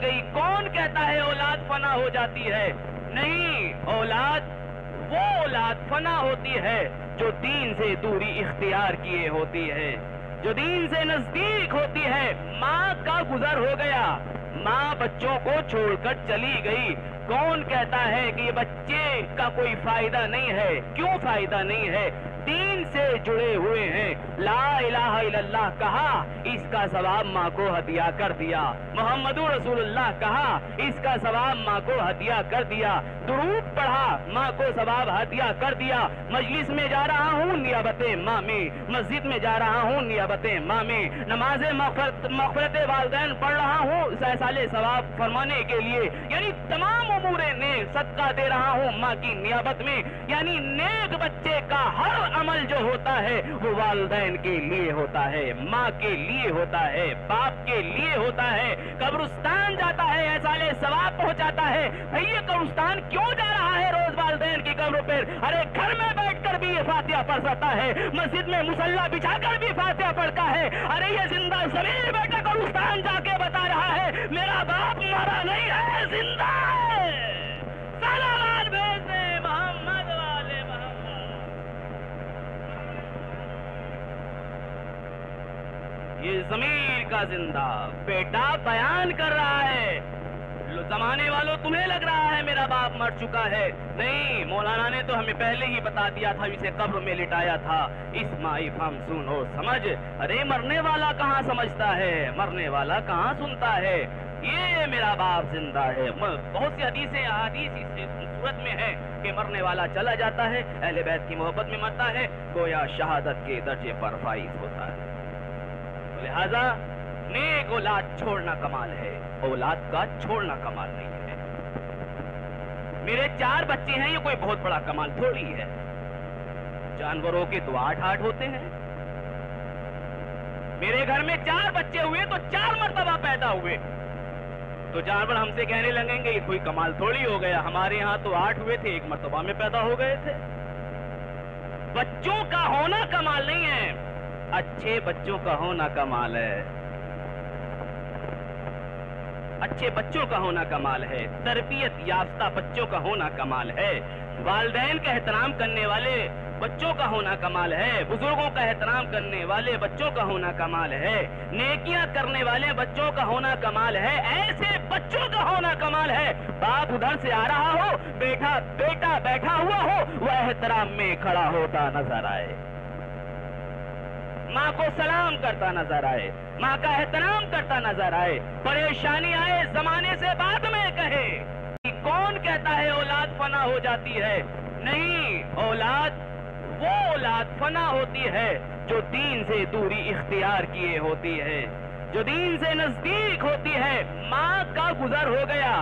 गई। कौन कहता है औलाद फना हो जाती है? नहीं, औलाद वो औलाद फना होती है जो दीन से दूरी इख्तियार किए होती है, जो दीन से नजदीक होती है। माँ का गुजर हो गया, माँ बच्चों को छोड़कर चली गई। कौन कहता है कि बच्चे का कोई फायदा नहीं है? क्यों फायदा नहीं है? दीन से जुड़े हुए हैं। ला इलाहा इल्लल्लाह कहा, इसका सवाब माँ को हदिया कर दिया। मोहम्मदुर रसूलुल्लाह कहा, इसका सवाब माँ को हदिया कर दिया। दुरूद पढ़ा, माँ को सवाब हदिया कर दिया। मजलिस में जा रहा हूँ नियाबते माँ में, मस्जिद में जा रहा हूँ नियाबते माँ में, नमाज मग़फ़िरत वालिदैन पढ़ रहा हूँ साले सवाब फरमाने के लिए। यानी तमाम उमूरे नेक सदका दे रहा हूँ माँ की नियाबत में। यानी नेक बच्चे का हर अमल जो होता है वो वालिदैन के लिए होता है, माँ के लिए होता है, बाप के लिए होता है। कब्रिस्तान जाता है, ऐसा ले सवाब पहुंचाता है। भैया कब्रिस्तान क्यों जा रहा है रोज वालिदैन की कब्रों पर? अरे घर में बैठकर भी ये फातिहा पढ़ सकता है, मस्जिद में मुसल्ला बिछाकर भी फातिहा पढ़ता है। अरे ये जिंदा ज़मीन बेटा कब्रिस्तान जाके बता रहा है मेरा बाप मरा नहीं है, जिंदा है। सलावत भेज दे मोहम्मद वाले मोहम्मद। ये ज़मीर का जिंदा बेटा बयान कर रहा है। जमाने वालों तुम्हें लग रहा है मेरा बाप मर चुका है। नहीं, मौलाना ने तो हमें पहले ही बता दिया था, इसे कब्र में लिटाया था। इस्माई फम सुनो समझ। अरे मरने वाला कहाँ समझता है, मरने वाला कहाँ सुनता है। ये मेरा बाप जिंदा है। बहुत सी हदीसें अहादीस इस सूरत में है कि मरने वाला चला जाता है, अहले बैत की मोहब्बत में मरता है, गोया शहादत के दर्जे पर फाइज होता है। लिहाजा नेक औलाद छोड़ना कमाल है, औलाद का छोड़ना कमाल नहीं है। मेरे 4 बच्चे हैं, ये कोई बहुत बड़ा कमाल थोड़ी है। जानवरों के तो 8 होते हैं। मेरे घर में 4 बच्चे हुए तो 4 मर्तबा पैदा हुए, तो जानवर हमसे कहने लगेंगे ये कोई कमाल थोड़ी हो गया। हमारे यहाँ तो 8 हुए थे, 1 मर्तबा में पैदा हो गए थे। बच्चों का होना कमाल नहीं है, अच्छे बच्चों का होना कमाल है। अच्छे बच्चों का होना कमाल है, तरबियत याफ्ता बच्चों का होना कमाल है, वालिदैन का एहतराम करने वाले बच्चों का होना कमाल है, बुजुर्गों का एहतराम करने वाले बच्चों का होना कमाल है, नेकियां करने वाले बच्चों का होना कमाल है। ऐसे बच्चों का होना कमाल है। बाप उधर से आ रहा हो, बेटा बैठा हुआ हो, वह एहतराम में खड़ा होता नजर आए, माँ को सलाम करता नजर आए, माँ का एहतराम करता नजर आए। परेशानी आए जमाने से बाद में कहे। कौन कहता है औलाद फना हो जाती है? नहीं, औलाद वो औलाद फना होती है जो दीन से दूरी इख्तियार किए होती है, जो दीन से नजदीक होती है। माँ का गुजर हो गया,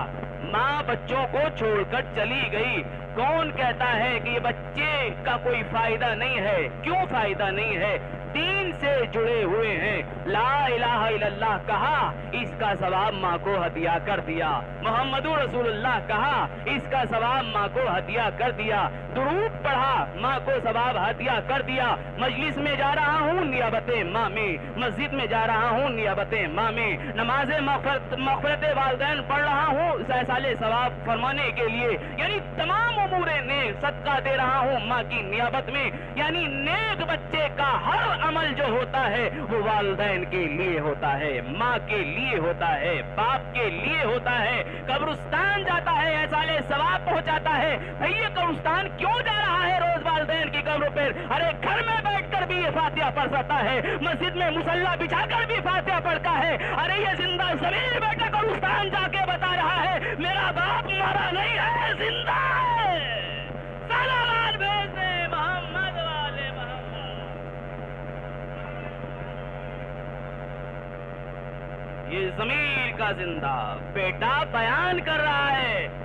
माँ बच्चों को छोड़कर चली गई। कौन कहता है कि बच्चे का कोई फायदा नहीं है? क्यों फायदा नहीं है? दीन से जुड़े हुए हैं। ला इलाहा इल्लल्लाह कहा, इसका सवाब माँ को हदिया कर दिया। मोहम्मदुर रसूलुल्लाह कहा, इसका सवाब माँ को हदिया कर दिया। दुरूद पढ़ा, माँ को सवाब हदिया कर दिया। मजलिस में जा रहा हूँ नियाबते माँ में, मस्जिद में जा रहा हूँ नियाबते माँ में, नमाज मग़फ़िरत वालिदैन पढ़ रहा हूँ साले सवाब फरमाने के लिए। यानी तमाम उमूरे नेक सदका दे रहा हूँ माँ की नियाबत में। यानी नेक बच्चे का हर अमल जो होता है वो वालिदैन के लिए होता है, माँ के लिए होता है, बाप के लिए होता है। कब्रिस्तान जाता है, ऐसा ले सवाब पहुंचाता है। भैया कब्रिस्तान क्यों जा रहा है रोज वालिदैन की कब्रों पर? अरे घर में बैठकर भी ये फातिहा पढ़ सकता है, मस्जिद में मुसल्ला बिछाकर भी फातिहा पढ़ता है। अरे ये जिंदा ज़मीन बेटा कब्रिस्तान जाके बता रहा है मेरा बाप मरा नहीं है, जिंदा है। सलावत भेज दे मोहम्मद वाले मोहम्मद। ये ज़मीर का जिंदा बेटा बयान कर रहा है।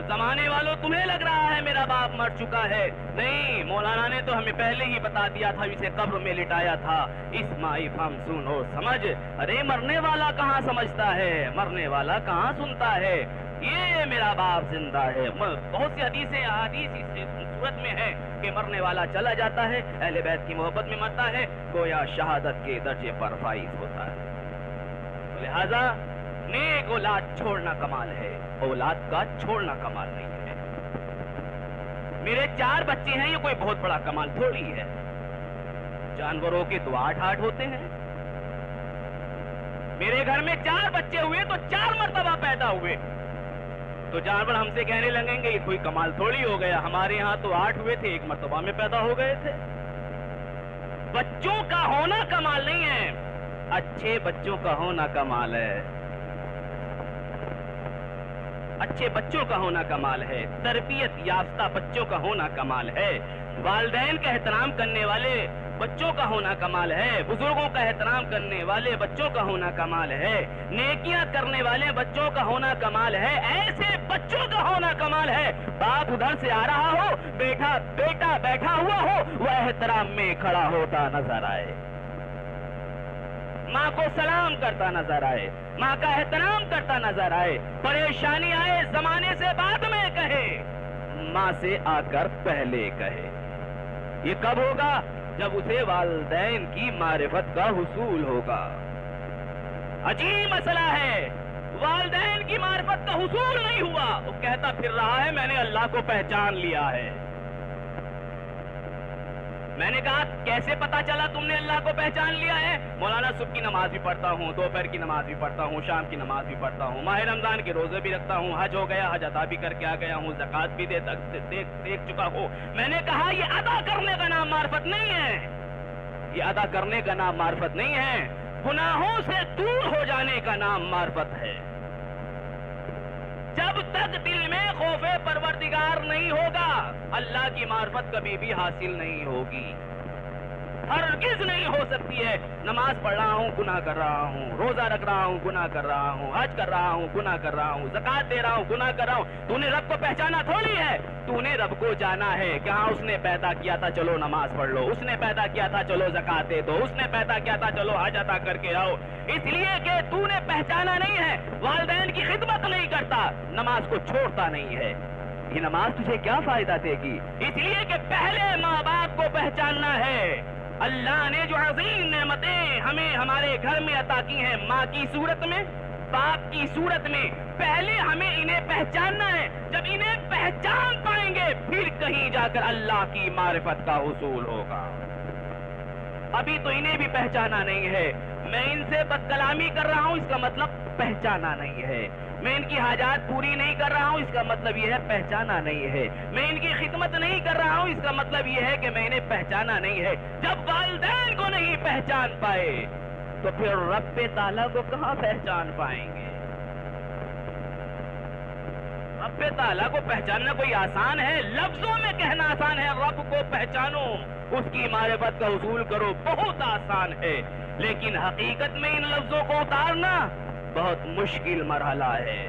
जमाने वालों तुम्हें लग रहा है मेरा बाप मर चुका है। नहीं, मौलाना ने तो हमें पहले ही बता दिया था, इसे कब्र में लिटाया था। इस्माई फम सुनो समझ। अरे मरने वाला कहाँ समझता है, मरने वाला कहाँ सुनता है। ये मेरा बाप जिंदा है। बहुत सी हदीसें अहादीस इस सूरत में है कि मरने वाला चला जाता है, अहले बैत की मोहब्बत में मरता है, गोया शहादत के दर्जे पर फाइज होता है। लिहाजा نیک اولاد چھوڑنا کمال ہے، اولاد کا چھوڑنا کمال نہیں ہے۔ میرے 4 بچے ہیں، یہ کوئی بہت بڑا کمال تھوڑی ہے۔ جانوروں کے تو 8 ہوتے ہیں۔ میرے گھر میں 4 بچے ہوئے تو 4 مرتبہ پیدا ہوئے، تو جانور ہم سے کہنے لگیں گے یہ کوئی کمال تھوڑی ہو گیا، ہمارے ہاں تو 8 ہوئے تھے، 1 مرتبہ میں پیدا ہو گئے تھے۔ بچوں کا ہونا کمال نہیں ہے، اچھے بچوں کا ہونا کمال ہے، اچھے بچوں کا ہونا کمال ہے، تربیت یافتہ بچوں کا ہونا کمال ہے، والدین کا احترام کرنے والے بچوں کا ہونا کمال ہے، بزرگوں کا احترام کرنے والے بچوں کا ہونا کمال ہے، نیکیاں کرنے والے بچوں کا ہونا کمال ہے، ایسے بچوں کا ہونا کمال ہے۔ باپ ادھر سے آ رہا ہو، بیٹا بیٹھا ہوا ہو، وہ احترام میں کھڑا ہوتا نظر آئے، ماں کو سلام کرتا نظر آئے، ماں کا احترام کرتا نظر آئے، پریشانی آئے زمانے سے بعد میں کہے، ماں سے آ کر پہلے کہے۔ یہ کب ہوگا؟ جب اسے والدین کی معرفت کا حصول ہوگا۔ عجیب مسئلہ ہے، والدین کی معرفت کا حصول نہیں ہوا، وہ کہتا پھر رہا ہے میں نے اللہ کو پہچان لیا ہے۔ میں نے کہا کیسے پتا چلا تم نے اللہ کو پہچان لیا ہے؟ مولانا صبح کی نماز بھی پڑھتا ہوں، دوپہر کی نماز بھی پڑھتا ہوں، شام کی نماز بھی پڑھتا ہوں، ماہ رمضان کے روزے بھی رکھتا ہوں، حج ہو گیا حج ادا بھی کر کے آ گیا ہوں، زکوٰۃ بھی دیکھ چکا ہوں۔ میں نے کہا یہ ادا کرنے کا نام معرفت نہیں ہے، یہ ادا کرنے کا نام معرفت نہیں ہے، گناہوں سے دور ہو جانے کا نام معرفت ہے۔ جب تک دل میں خوف پروردگار نہیں ہوگا، اللہ کی معرفت کبھی بھی حاصل نہیں ہوگی، ہرگز نہیں ہو سکتی ہے۔ نماز پڑھ رہا ہوں گناہ کر رہا ہوں، روزہ رکھ رہا ہوں گناہ کر رہا ہوں، حج کر رہا ہوں گناہ کر رہا ہوں، زکوٰۃ دے رہا ہوں گناہ کر رہا ہوں۔ تو نے رب کو پہچانا تھوڑی ہے، تو نے رب کو جانا ہے کہ ہاں اس نے پیدا کیا تھا چلو نماز پڑھ لو، اس نے پیدا کیا تھا چلو زکوٰۃ دے دو، اس نے پیدا کیا تھا چلو حج ادا کر کے آؤ۔ اس لیے کہ تو نے پہچانا نہیں ہے، والدین کی خدمت نہیں کرتا، نماز کو چھوڑتا نہیں ہے، یہ نماز تجھے کیا فائدہ دے گی؟ اس لیے کہ پہلے ماں باپ کو پہچاننا ہے۔ اللہ نے جو عظیم نعمتیں ہمیں ہمارے گھر میں عطا کی ہیں، ماں کی صورت میں، باپ کی صورت میں، پہلے ہمیں انہیں پہچاننا ہے۔ جب انہیں پہچان پائیں گے پھر کہیں جا کر اللہ کی معرفت کا حصول ہوگا۔ ابھی تو انہیں بھی پہچانا نہیں ہے، میں ان سے بد کلامی کر رہا ہوں، اس کا مطلب پہچانا نہیں ہے، میں ان کی حاجات پوری نہیں کر رہا ہوں، اس کا مطلب یہ ہے پہچانا نہیں ہے، میں ان کی خدمت نہیں کر رہا ہوں، اس کا مطلب یہ ہے کہ میں انہیں پہچانا نہیں ہے۔ جب والدین کو نہیں پہچان پائے تو پھر رب تعالیٰ کو کہاں پہچان پائیں گے؟ رب تعالیٰ کو پہچاننا کوئی آسان ہے؟ لفظوں میں کہنا آسان ہے رب کو پہچانو، اس کی معرفت کا حصول کرو، بہت آسان ہے، لیکن حقیقت میں ان لفظوں کو اتارنا بہت مشکل مرحلہ ہے۔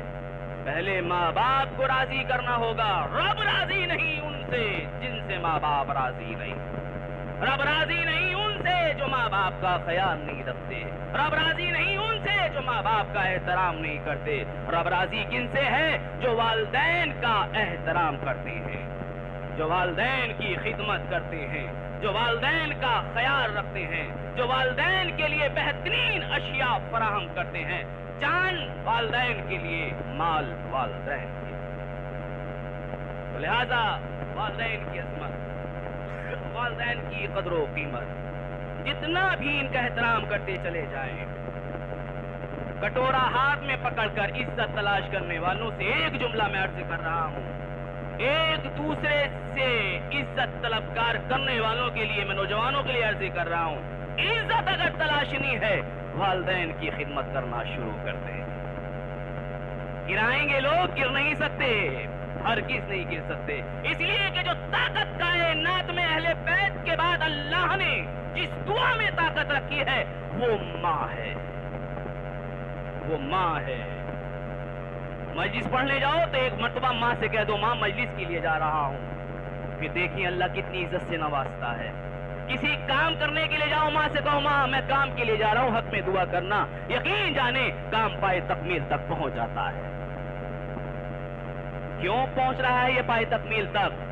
پہلے ماں باپ کو راضی کرنا ہوگا، رب راضی نہیں ان سے جن سے ماں باپ راضی نہیں، رب راضی نہیں ان سے جو ماں باپ کا خیال نہیں رکھتے، رب راضی نہیں ان سے جو ماں باپ کا احترام نہیں کرتے، رب راضی کن سے ہے؟ جو والدین کا احترام کرتے ہیں، جو والدین کی خدمت کرتے ہیں، جو والدین کا خیال رکھتے ہیں، جو والدین کے لیے بہترین اشیاء فراہم کرتے ہیں، جان والدین کے لیے، مال والدین کے لیے۔ تو لہذا والدین کی عظمت، والدین کی قدر و قیمت، جتنا بھی ان کا احترام کرتے چلے جائیں، کٹورا ہاتھ میں پکڑ کر عزت تلاش کرنے والوں سے ایک جملہ میں عرض کر رہا ہوں، ایک دوسرے سے عزت طلبگار کرنے والوں کے لیے، میں نوجوانوں کے لیے عرض کر رہا ہوں، عزت اگر تلاشنی ہے والدین کی خدمت کرنا شروع کر دیں۔ گرائیں گے لوگ، گر نہیں سکتے، ہرگز نہیں گر سکتے، اس لیے کہ جو طاقت کائنات میں اہل بیت کے بعد اللہ نے جس دعا میں طاقت رکھی ہے وہ ماں ہے، وہ ماں ہے۔ مجلس پڑھنے جاؤ تو ایک مرتبہ ماں سے کہہ دو ماں مجلس کے لیے جا رہا ہوں، پھر دیکھیں اللہ کتنی عزت سے نوازتا ہے۔ کسی کام کرنے کے لیے جاؤ، ماں سے کہو ماں میں کام کے لیے جا رہا ہوں، حق میں دعا کرنا، یقین جانے کام پائے تکمیل تک پہنچ جاتا ہے۔ کیوں پہنچ رہا ہے یہ پائے تکمیل تک؟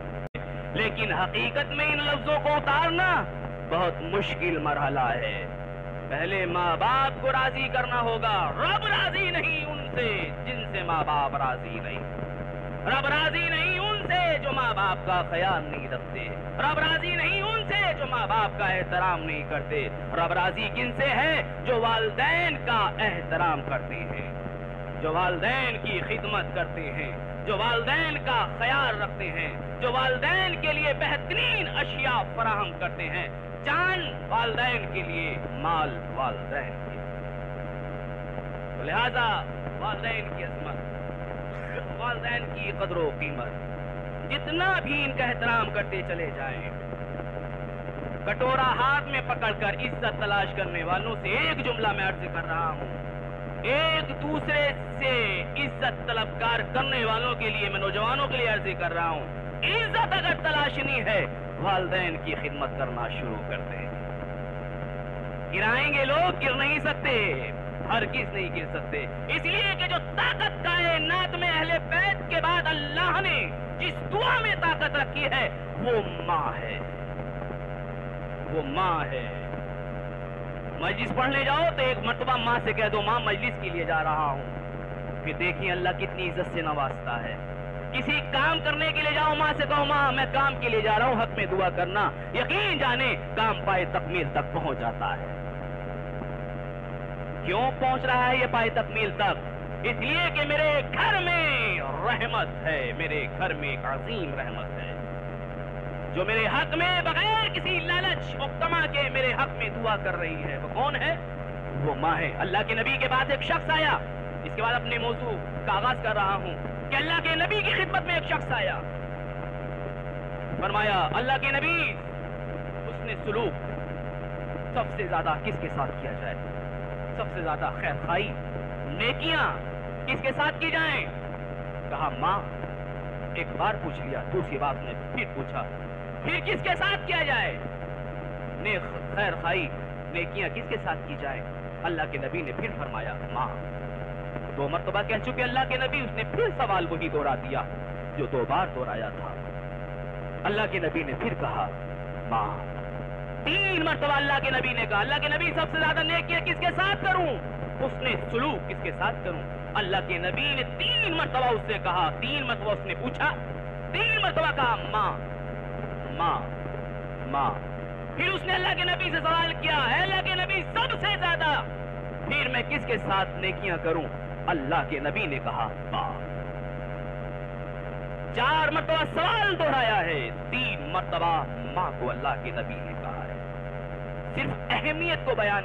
لیکن حقیقت میں ان لفظوں کو اتارنا بہت مشکل مرحلہ ہے۔ پہلے ماں باپ کو راضی کرنا ہوگا، رب راضی نہیں ان से जिनसे माँ बाप राजी नहीं। रब राजी नहीं उनसे जो माँ बाप का ख्याल नहीं रखते। रब राजी नहीं उनसे जो माँ बाप का एहतराम नहीं करते। रब राजी किनसे है? जो वालिदैन का एहतराम करते हैं, जो वालिदैन की खिदमत करते हैं, जो वालिदैन का ख्याल रखते हैं, जो वालिदैन के लिए बेहतरीन अशिया फराहम करते हैं। जान वालिदैन के लिए, माल वालिदैन के लिए। तो लिहाजा वालिदैन की अज़मत, वालिदैन की कदर व कीमत, जितना भी इनका एहतराम करते चले जाएं, कटोरा हाथ में पकड़कर इज्जत तलाश करने वालों से एक जुमला मैं अर्ज कर रहा हूँ, एक दूसरे से इज्जत तलबकार करने वालों के लिए, मैं नौजवानों के लिए अर्ज कर रहा हूँ, इज्जत अगर तलाशनी है वालिदैन की खिदमत करना शुरू कर दें। गिराएंगे लोग, गिर नहीं सकते, हरगिज़ नहीं गिर सकते, इसलिए कि जो ताकत कायनात में अहले बैत के बाद अल्लाह ने जिस दुआ में ताकत रखी है वो माँ है, वो माँ है। मजलिस पढ़ने जाओ तो एक मर्तबा माँ से कह दो, माँ मजलिस के लिए जा रहा हूँ, फिर देखिए अल्लाह कितनी इज्जत से नवाजता है। किसी काम करने के लिए जाओ, माँ से कहो माँ मैं काम के लिए जा रहा हूँ, हक में दुआ करना, यकीन जाने काम पाए तकमील तक पहुँच जाता है। क्यों पहुंच रहा है ये पाए तकमील तक? इसलिए कि मेरे घर में रहमत है, मेरे घर में एक अजीम रहमत है जो मेरे हक में बगैर किसी लालच और तमा के मेरे हक में दुआ कर रही है। वो कौन है? वो माँ है। अल्लाह के नबी के पास एक शख्स आया, इसके बाद अपने मौजू का आगाज कर रहा हूँ कि अल्लाह के नबी की खिदमत में एक शख्स आया, फरमाया अल्लाह के नबी, उसने सुलूक सबसे ज्यादा किसके साथ किया जाए? सबसे ज्यादा खैर खाई, नेकियां किसके साथ की जाएं? कहा माँ। एक बार पूछ लिया, दूसरी बात ने फिर पूछा, फिर किसके साथ किया जाए? खैर खाई, नेकियां किसके साथ की जाए? अल्लाह के नबी ने फिर फरमाया माँ। दो मर्तबा कह चुके अल्लाह के नबी, उसने फिर सवाल वही दोहरा दिया जो दो बार दोहराया था। अल्लाह के नबी ने फिर कहा माँ। तीन मर्तबा अल्लाह के नबी ने कहा, अल्लाह के नबी सबसे ज्यादा नेकियां किसके साथ करूं? उसने सुलूक किसके साथ करूं? अल्लाह के नबी ने तीन मर्तबा उससे कहा, तीन मर्तबा उसने पूछा, तीन मर्तबा कहा माँ माँ माँ। फिर उसने अल्लाह के नबी से सवाल किया, है अल्लाह के नबी सबसे ज्यादा फिर मैं किसके साथ नेकियां करूं? अल्लाह के नबी ने कहा माँ। चार मर्तबा सवाल दोहराया है, तीन मर्तबा माँ को अल्लाह के नबी ने कहा है। सिर्फ अहमियत को बयान